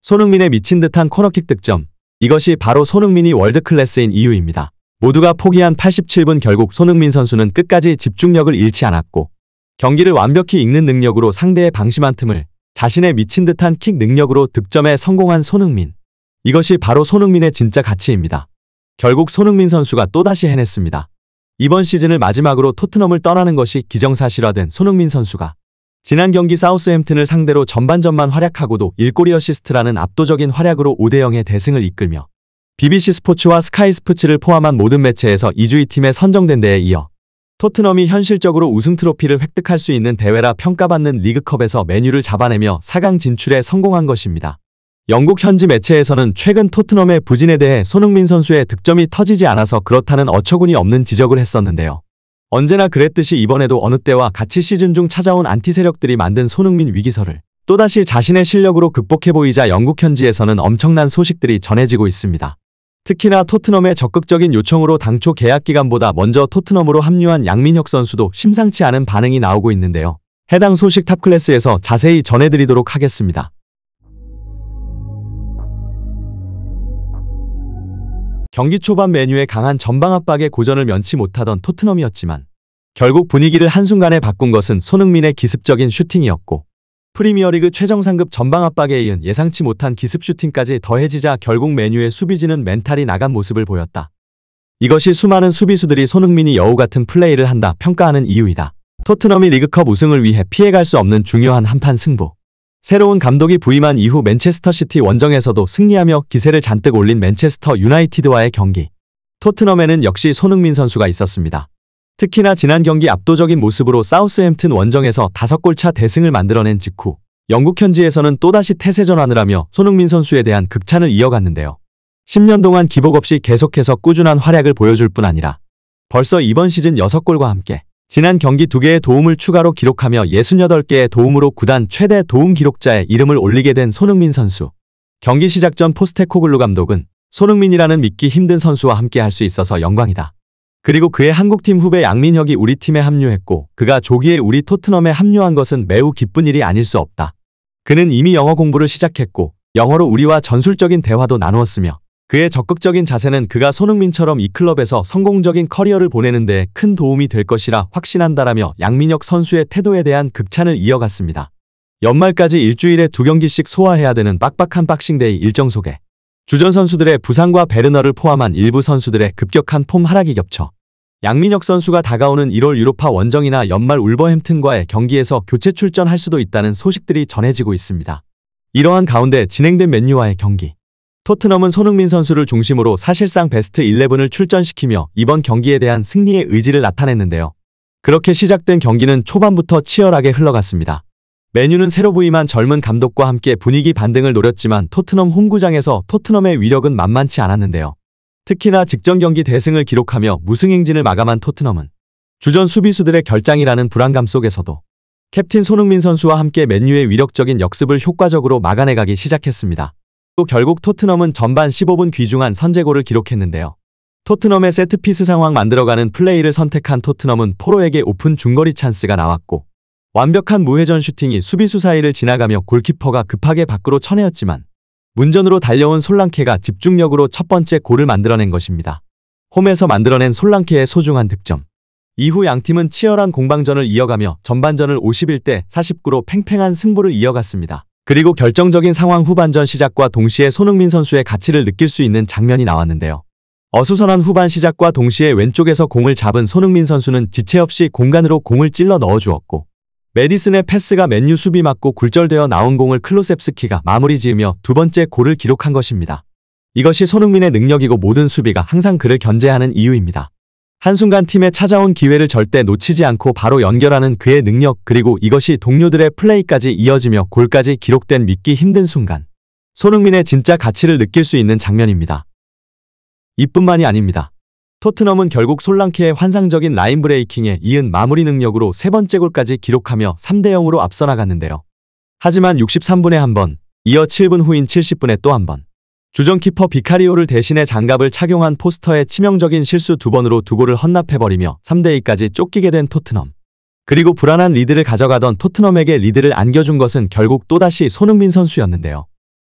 손흥민의 미친 듯한 코너킥 득점. 이것이 바로 손흥민이 월드클래스인 이유입니다. 모두가 포기한 87분 결국 손흥민 선수는 끝까지 집중력을 잃지 않았고 경기를 완벽히 읽는 능력으로 상대의 방심한 틈을 자신의 미친 듯한 킥 능력으로 득점에 성공한 손흥민. 이것이 바로 손흥민의 진짜 가치입니다. 결국 손흥민 선수가 또다시 해냈습니다. 이번 시즌을 마지막으로 토트넘을 떠나는 것이 기정사실화된 손흥민 선수가 지난 경기 사우스햄튼을 상대로 전반전만 활약하고도 1골 2어시스트라는 압도적인 활약으로 5대0의 대승을 이끌며 BBC 스포츠와 스카이 스포츠를 포함한 모든 매체에서 2주의 팀에 선정된 데에 이어 토트넘이 현실적으로 우승 트로피를 획득할 수 있는 대회라 평가받는 리그컵에서 맨유를 잡아내며 4강 진출에 성공한 것입니다. 영국 현지 매체에서는 최근 토트넘의 부진에 대해 손흥민 선수의 득점이 터지지 않아서 그렇다는 어처구니 없는 지적을 했었는데요. 언제나 그랬듯이 이번에도 어느 때와 같이 시즌 중 찾아온 안티 세력들이 만든 손흥민 위기설을 또다시 자신의 실력으로 극복해 보이자 영국 현지에서는 엄청난 소식들이 전해지고 있습니다. 특히나 토트넘의 적극적인 요청으로 당초 계약 기간보다 먼저 토트넘으로 합류한 양민혁 선수도 심상치 않은 반응이 나오고 있는데요. 해당 소식 탑클래스에서 자세히 전해드리도록 하겠습니다. 경기 초반 맨유의 강한 전방 압박에 고전을 면치 못하던 토트넘이었지만 결국 분위기를 한순간에 바꾼 것은 손흥민의 기습적인 슈팅이었고 프리미어리그 최정상급 전방 압박에 이은 예상치 못한 기습 슈팅까지 더해지자 결국 맨유의 수비진은 멘탈이 나간 모습을 보였다. 이것이 수많은 수비수들이 손흥민이 여우 같은 플레이를 한다 평가하는 이유이다. 토트넘이 리그컵 우승을 위해 피해갈 수 없는 중요한 한판 승부. 새로운 감독이 부임한 이후 맨체스터시티 원정에서도 승리하며 기세를 잔뜩 올린 맨체스터 유나이티드와의 경기. 토트넘에는 역시 손흥민 선수가 있었습니다. 특히나 지난 경기 압도적인 모습으로 사우스햄튼 원정에서 5골차 대승을 만들어낸 직후 영국 현지에서는 또다시 태세 전환을 하며 손흥민 선수에 대한 극찬을 이어갔는데요. 10년 동안 기복 없이 계속해서 꾸준한 활약을 보여줄 뿐 아니라 벌써 이번 시즌 6골과 함께 지난 경기 2개의 도움을 추가로 기록하며 68개의 도움으로 구단 최대 도움 기록자의 이름을 올리게 된 손흥민 선수. 경기 시작 전 포스테코글루 감독은 손흥민이라는 믿기 힘든 선수와 함께 할 수 있어서 영광이다. 그리고 그의 한국팀 후배 양민혁이 우리 팀에 합류했고 그가 조기에 우리 토트넘에 합류한 것은 매우 기쁜 일이 아닐 수 없다. 그는 이미 영어 공부를 시작했고 영어로 우리와 전술적인 대화도 나누었으며 그의 적극적인 자세는 그가 손흥민처럼 이 클럽에서 성공적인 커리어를 보내는 데 큰 도움이 될 것이라 확신한다라며 양민혁 선수의 태도에 대한 극찬을 이어갔습니다. 연말까지 일주일에 2경기씩 소화해야 되는 빡빡한 박싱데이 일정 속에 주전 선수들의 부상과 베르너를 포함한 일부 선수들의 급격한 폼 하락이 겹쳐 양민혁 선수가 다가오는 1월 유로파 원정이나 연말 울버햄튼과의 경기에서 교체 출전할 수도 있다는 소식들이 전해지고 있습니다. 이러한 가운데 진행된 맨유와의 경기. 토트넘은 손흥민 선수를 중심으로 사실상 베스트 11을 출전시키며 이번 경기에 대한 승리의 의지를 나타냈는데요. 그렇게 시작된 경기는 초반부터 치열하게 흘러갔습니다. 맨유는 새로 부임한 젊은 감독과 함께 분위기 반등을 노렸지만 토트넘 홈구장에서 토트넘의 위력은 만만치 않았는데요. 특히나 직전 경기 대승을 기록하며 무승 행진을 마감한 토트넘은 주전 수비수들의 결장이라는 불안감 속에서도 캡틴 손흥민 선수와 함께 맨유의 위력적인 역습을 효과적으로 막아내가기 시작했습니다. 또 결국 토트넘은 전반 15분 귀중한 선제골을 기록했는데요. 토트넘의 세트피스 상황 만들어가는 플레이를 선택한 토트넘은 포로에게 오픈 중거리 찬스가 나왔고 완벽한 무회전 슈팅이 수비수 사이를 지나가며 골키퍼가 급하게 밖으로 쳐내었지만 문전으로 달려온 솔랑케가 집중력으로 첫 번째 골을 만들어낸 것입니다. 홈에서 만들어낸 솔랑케의 소중한 득점. 이후 양팀은 치열한 공방전을 이어가며 전반전을 51대 49로 팽팽한 승부를 이어갔습니다. 그리고 결정적인 상황 후반전 시작과 동시에 손흥민 선수의 가치를 느낄 수 있는 장면이 나왔는데요. 어수선한 후반 시작과 동시에 왼쪽에서 공을 잡은 손흥민 선수는 지체 없이 공간으로 공을 찔러 넣어주었고 메디슨의 패스가 맨유 수비 맞고 굴절되어 나온 공을 클로셉스키가 마무리 지으며 두 번째 골을 기록한 것입니다. 이것이 손흥민의 능력이고 모든 수비가 항상 그를 견제하는 이유입니다. 한순간 팀에 찾아온 기회를 절대 놓치지 않고 바로 연결하는 그의 능력 그리고 이것이 동료들의 플레이까지 이어지며 골까지 기록된 믿기 힘든 순간. 손흥민의 진짜 가치를 느낄 수 있는 장면입니다. 이뿐만이 아닙니다. 토트넘은 결국 솔랑케의 환상적인 라인 브레이킹에 이은 마무리 능력으로 세 번째 골까지 기록하며 3대0으로 앞서 나갔는데요. 하지만 63분에 한 번, 이어 7분 후인 70분에 또 한 번. 주전 키퍼 비카리오를 대신해 장갑을 착용한 포스터의 치명적인 실수 2번으로 2골을 헌납해버리며 3대2까지 쫓기게 된 토트넘. 그리고 불안한 리드를 가져가던 토트넘에게 리드를 안겨준 것은 결국 또다시 손흥민 선수였는데요.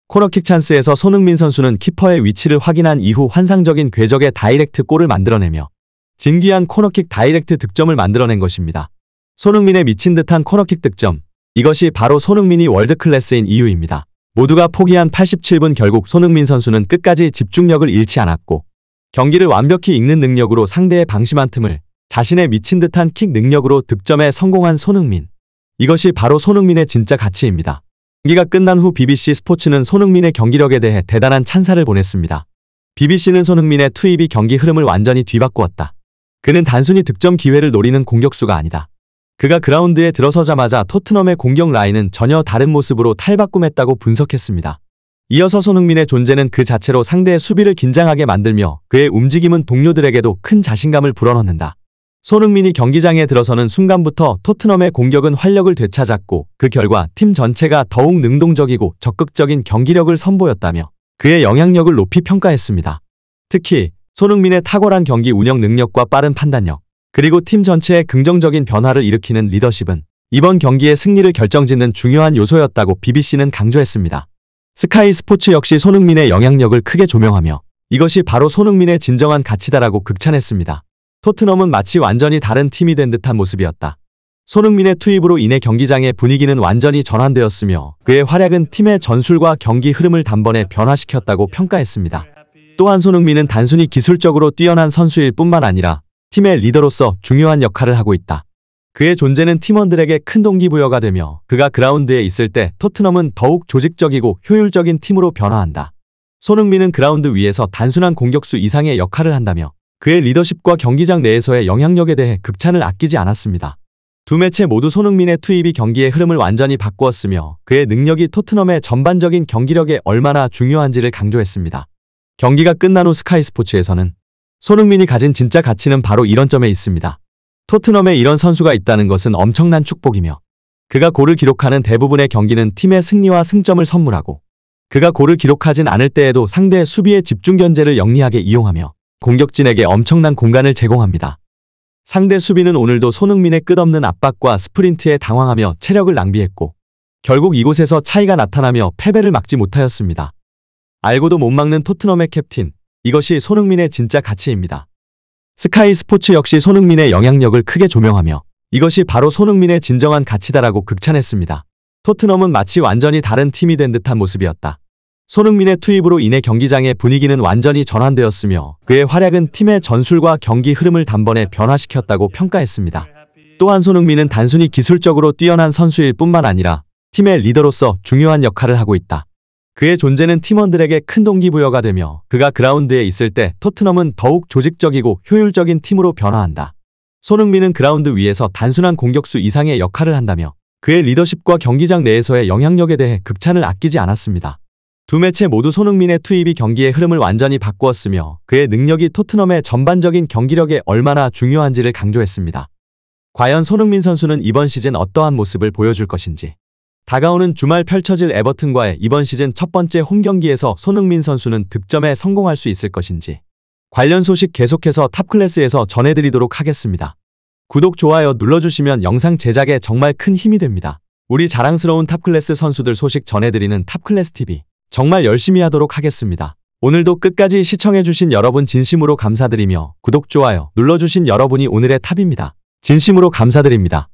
코너킥 찬스에서 손흥민 선수는 키퍼의 위치를 확인한 이후 환상적인 궤적의 다이렉트 골을 만들어내며 진귀한 코너킥 다이렉트 득점을 만들어낸 것입니다. 손흥민의 미친 듯한 코너킥 득점. 이것이 바로 손흥민이 월드클래스인 이유입니다. 모두가 포기한 87분 결국 손흥민 선수는 끝까지 집중력을 잃지 않았고 경기를 완벽히 읽는 능력으로 상대의 방심한 틈을 자신의 미친 듯한 킥 능력으로 득점에 성공한 손흥민. 이것이 바로 손흥민의 진짜 가치입니다. 경기가 끝난 후 BBC 스포츠는 손흥민의 경기력에 대해 대단한 찬사를 보냈습니다. BBC는 손흥민의 투입이 경기 흐름을 완전히 뒤바꾸었다. 그는 단순히 득점 기회를 노리는 공격수가 아니다. 그가 그라운드에 들어서자마자 토트넘의 공격 라인은 전혀 다른 모습으로 탈바꿈했다고 분석했습니다. 이어서 손흥민의 존재는 그 자체로 상대의 수비를 긴장하게 만들며 그의 움직임은 동료들에게도 큰 자신감을 불어넣는다. 손흥민이 경기장에 들어서는 순간부터 토트넘의 공격은 활력을 되찾았고 그 결과 팀 전체가 더욱 능동적이고 적극적인 경기력을 선보였다며 그의 영향력을 높이 평가했습니다. 특히 손흥민의 탁월한 경기 운영 능력과 빠른 판단력, 그리고 팀 전체의 긍정적인 변화를 일으키는 리더십은 이번 경기의 승리를 결정짓는 중요한 요소였다고 BBC는 강조했습니다. 스카이 스포츠 역시 손흥민의 영향력을 크게 조명하며 이것이 바로 손흥민의 진정한 가치다라고 극찬했습니다. 토트넘은 마치 완전히 다른 팀이 된 듯한 모습이었다. 손흥민의 투입으로 인해 경기장의 분위기는 완전히 전환되었으며 그의 활약은 팀의 전술과 경기 흐름을 단번에 변화시켰다고 평가했습니다. 또한 손흥민은 단순히 기술적으로 뛰어난 선수일 뿐만 아니라 팀의 리더로서 중요한 역할을 하고 있다. 그의 존재는 팀원들에게 큰 동기부여가 되며 그가 그라운드에 있을 때 토트넘은 더욱 조직적이고 효율적인 팀으로 변화한다. 손흥민은 그라운드 위에서 단순한 공격수 이상의 역할을 한다며 그의 리더십과 경기장 내에서의 영향력에 대해 극찬을 아끼지 않았습니다. 두 매체 모두 손흥민의 투입이 경기의 흐름을 완전히 바꾸었으며 그의 능력이 토트넘의 전반적인 경기력에 얼마나 중요한지를 강조했습니다. 경기가 끝난 후 스카이 스포츠에서는 손흥민이 가진 진짜 가치는 바로 이런 점에 있습니다. 토트넘에 이런 선수가 있다는 것은 엄청난 축복이며 그가 골을 기록하는 대부분의 경기는 팀의 승리와 승점을 선물하고 그가 골을 기록하진 않을 때에도 상대의 수비의 집중 견제를 영리하게 이용하며 공격진에게 엄청난 공간을 제공합니다. 상대 수비는 오늘도 손흥민의 끝없는 압박과 스프린트에 당황하며 체력을 낭비했고 결국 이곳에서 차이가 나타나며 패배를 막지 못하였습니다. 알고도 못 막는 토트넘의 캡틴, 이것이 손흥민의 진짜 가치입니다. 스카이 스포츠 역시 손흥민의 영향력을 크게 조명하며 이것이 바로 손흥민의 진정한 가치다라고 극찬했습니다. 토트넘은 마치 완전히 다른 팀이 된 듯한 모습이었다. 손흥민의 투입으로 인해 경기장의 분위기는 완전히 전환되었으며 그의 활약은 팀의 전술과 경기 흐름을 단번에 변화시켰다고 평가했습니다. 또한 손흥민은 단순히 기술적으로 뛰어난 선수일 뿐만 아니라 팀의 리더로서 중요한 역할을 하고 있다. 그의 존재는 팀원들에게 큰 동기부여가 되며 그가 그라운드에 있을 때 토트넘은 더욱 조직적이고 효율적인 팀으로 변화한다. 손흥민은 그라운드 위에서 단순한 공격수 이상의 역할을 한다며 그의 리더십과 경기장 내에서의 영향력에 대해 극찬을 아끼지 않았습니다. 두 매체 모두 손흥민의 투입이 경기의 흐름을 완전히 바꾸었으며 그의 능력이 토트넘의 전반적인 경기력에 얼마나 중요한지를 강조했습니다. 과연 손흥민 선수는 이번 시즌 어떠한 모습을 보여줄 것인지. 다가오는 주말 펼쳐질 에버튼과의 이번 시즌 첫 번째 홈경기에서 손흥민 선수는 득점에 성공할 수 있을 것인지. 관련 소식 계속해서 탑클래스에서 전해드리도록 하겠습니다. 구독, 좋아요 눌러주시면 영상 제작에 정말 큰 힘이 됩니다. 우리 자랑스러운 탑클래스 선수들 소식 전해드리는 탑클래스TV. 정말 열심히 하도록 하겠습니다. 오늘도 끝까지 시청해주신 여러분 진심으로 감사드리며 구독, 좋아요 눌러주신 여러분이 오늘의 탑입니다. 진심으로 감사드립니다.